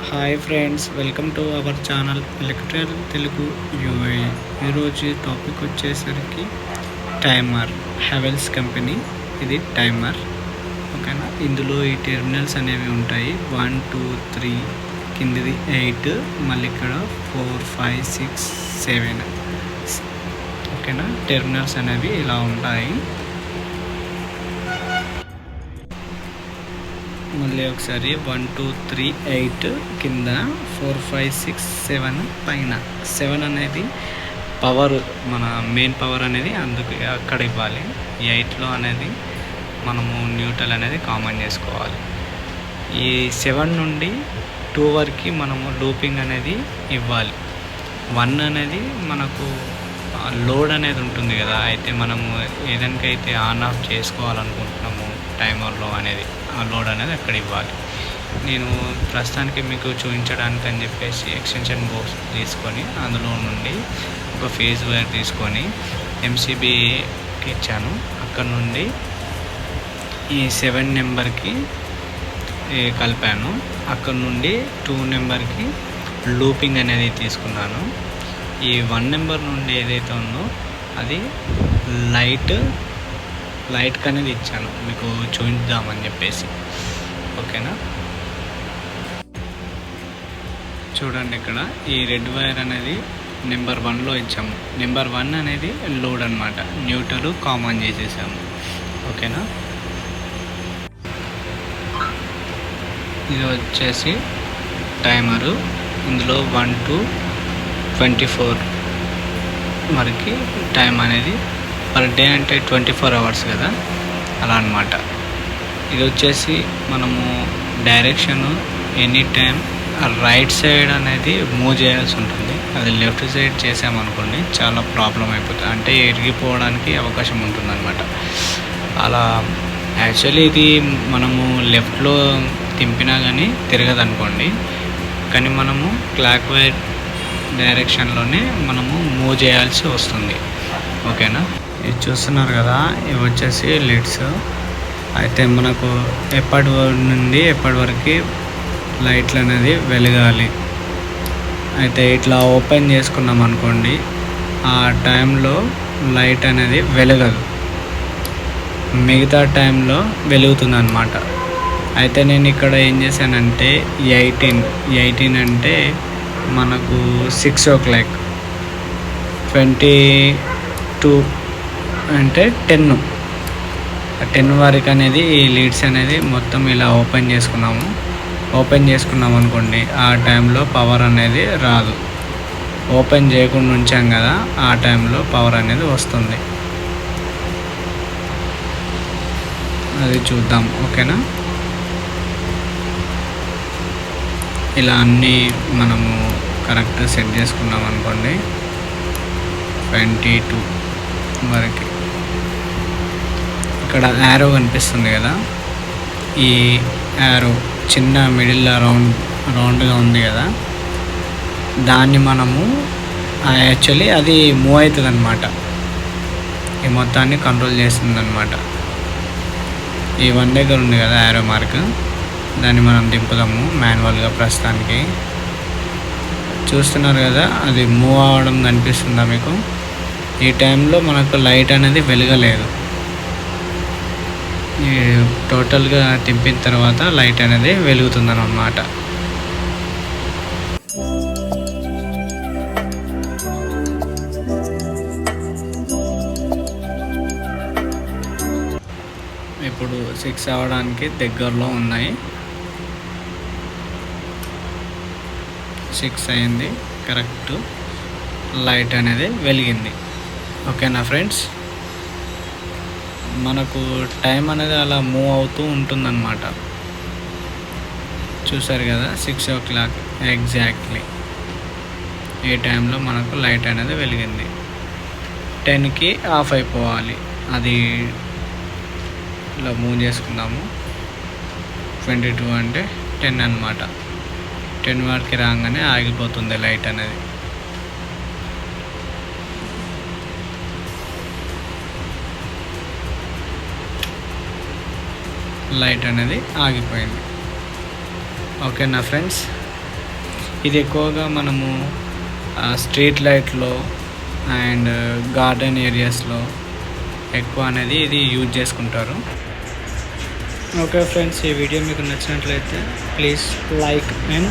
Hi friends, welcome to our channel electrical Telugu UI. ఈరోజు topic వచ్చేసరికి timer. Havells company ఇది timer. ఓకేనా, ఇందులో ఈ టెర్మినల్స్ అనేవి ఉంటాయి. 1 2 3 కిందిది 8, మళ్ళీ ఇక్కడ 4 5 6 7. ఓకేనా, టెర్మినల్స్ అనేవి ఇలా ఉంటాయి. మళ్ళీ ఒకసారి 1 2 3 8 కింద, 4 5 6 7 పైన. 7 అనేది పవర్, మన మెయిన్ పవర్ అనేది అందుకు అక్కడ ఇవ్వాలి. 8లో అనేది మనము న్యూట్రల్ అనేది కామన్ చేసుకోవాలి. ఈ 7 నుండి 2 వరకు మనము లూపింగ్ అనేది ఇవ్వాలి. 1 అనేది మనకు లోడ్ అనేది ఉంటుంది కదా, అయితే మనము ఏదైనాకైతే ఆన్ ఆఫ్ చేసుకోవాలనుకుంటున్నాము టైమర్లో అనేది, ఆ లోడ్ అనేది అక్కడ ఇవ్వాలి. నేను ప్రస్తుతానికి మీకు చూపించడానికి అని చెప్పేసి ఎక్స్టెన్షన్ బోర్డ్స్ తీసుకొని అందులో నుండి ఒక ఫేజ్ వైర్ తీసుకొని ఎంసీబీకి ఇచ్చాను. అక్కడ నుండి ఈ 7 నెంబర్కి కలిపాను. అక్కడ నుండి 2 నెంబర్కి లూపింగ్ అనేది తీసుకున్నాను. ఈ 1 నెంబర్ నుండి ఏదైతే ఉందో అది లైట్కి అనేది ఇచ్చాను, మీకు చూద్దామని చెప్పేసి. ఓకేనా, చూడండి, ఇక్కడ ఈ రెడ్ వైర్ అనేది నెంబర్ 1లో ఇచ్చాము. నెంబర్ 1 అనేది లోడ్ అనమాట, న్యూట్రల్ కామన్ చేసేసాము. ఓకేనా, ఇది వచ్చేసి టైమరు. ఇందులో 1 to 24 వరకు టైం అనేది పర్ డే, అంటే 24 hours కదా, అలా అనమాట. ఇది వచ్చేసి మనము direction any time right side అనేది మూవ్ చేయాల్సి ఉంటుంది. అది లెఫ్ట్ సైడ్ చేసామనుకోండి చాలా ప్రాబ్లం అయిపోతుంది, అంటే ఇరిగిపోవడానికి అవకాశం ఉంటుంది అనమాట. అలా యాక్చువల్లీ ఇది మనము లెఫ్ట్లో తింపినా కానీ తిరగదు అనుకోండి, కానీ మనము క్లాక్ వైర్ డైరెక్షన్లోనే మనము మూవ్ చేయాల్సి వస్తుంది. ఓకేనా, ఇది చూస్తున్నారు కదా, ఇవి వచ్చేసి లిడ్స్. అయితే మనకు ఎప్పటి నుండి ఎప్పటి వరకు లైట్లు అనేది వెలగాలి. అయితే ఇట్లా ఓపెన్ చేసుకున్నాం అనుకోండి, ఆ టైంలో లైట్ అనేది వెలగదు, మిగతా టైంలో వెలుగుతుంది అన్నమాట. అయితే నేను ఇక్కడ ఏం చేశానంటే 18 అంటే మనకు 6 o'clock, 22 అంటే 10 వరకు అనేది ఈ లీడ్స్ అనేది మొత్తం ఇలా ఓపెన్ చేసుకున్నాం అనుకోండి, ఆ టైంలో పవర్ అనేది రాదు. ఓపెన్ చేయకుండా ఉంచాం కదా, ఆ టైంలో పవర్ అనేది వస్తుంది. అది చూద్దాం. ఓకేనా, ఇలా అన్నీ మనము కరెక్ట్ సెట్ చేసుకున్నాం అనుకోండి 22 వరకు. ఇక్కడ యారో కనిపిస్తుంది కదా, ఈ యారో చిన్న మిడిల్లో రౌండ్గా ఉంది కదా, దాన్ని మనము యాక్చువల్లీ అది మూవ్ అవుతుంది అనమాట, ఈ మొత్తాన్ని కంట్రోల్ చేస్తుంది అనమాట. ఈ 1 దగ్గర ఉంది కదా యారో మార్క్, దాన్ని మనం దింపుదాము మాన్యువల్గా. ప్రస్తుతానికి చూస్తున్నారు కదా, అది మూవ్ అవ్వడం కనిపిస్తుందా మీకు? ఈ టైంలో మనకు లైట్ అనేది వెలగలేదు. టోటల్గా తింపిన తర్వాత లైట్ అనేది వెలుగుతుందన్నమాట. ఇప్పుడు 6 అవ్వడానికి దగ్గరలో ఉన్నాయి. 6 అయింది, కరెక్ట్ లైట్ అనేది వెలిగింది. ఓకేనా ఫ్రెండ్స్, మనకు టైం అనేది అలా మూవ్ అవుతూ ఉంటుందన్నమాట. చూసారు కదా, 6 o'clock ఎగ్జాక్ట్లీ ఈ టైంలో మనకు లైట్ అనేది వెలిగింది. 10కి ఆఫ్ అయిపోవాలి. అది ఇలా మూవ్ చేసుకుందాము. 22 అంటే 10 అన్నమాట. 10 వరకు రాగానే ఆగిపోతుంది లైట్ అనేది. లైట్ అనేది ఆగిపోయింది. ఓకేనా ఫ్రెండ్స్, ఇది ఎక్కువగా మనము స్ట్రీట్ లైట్లో అండ్ గార్డెన్ ఏరియాస్లో ఎక్కువ అనేది ఇది యూజ్ చేసుకుంటారు. ఓకే ఫ్రెండ్స్, ఈ వీడియో మీకు నచ్చినట్లయితే ప్లీజ్ లైక్ అండ్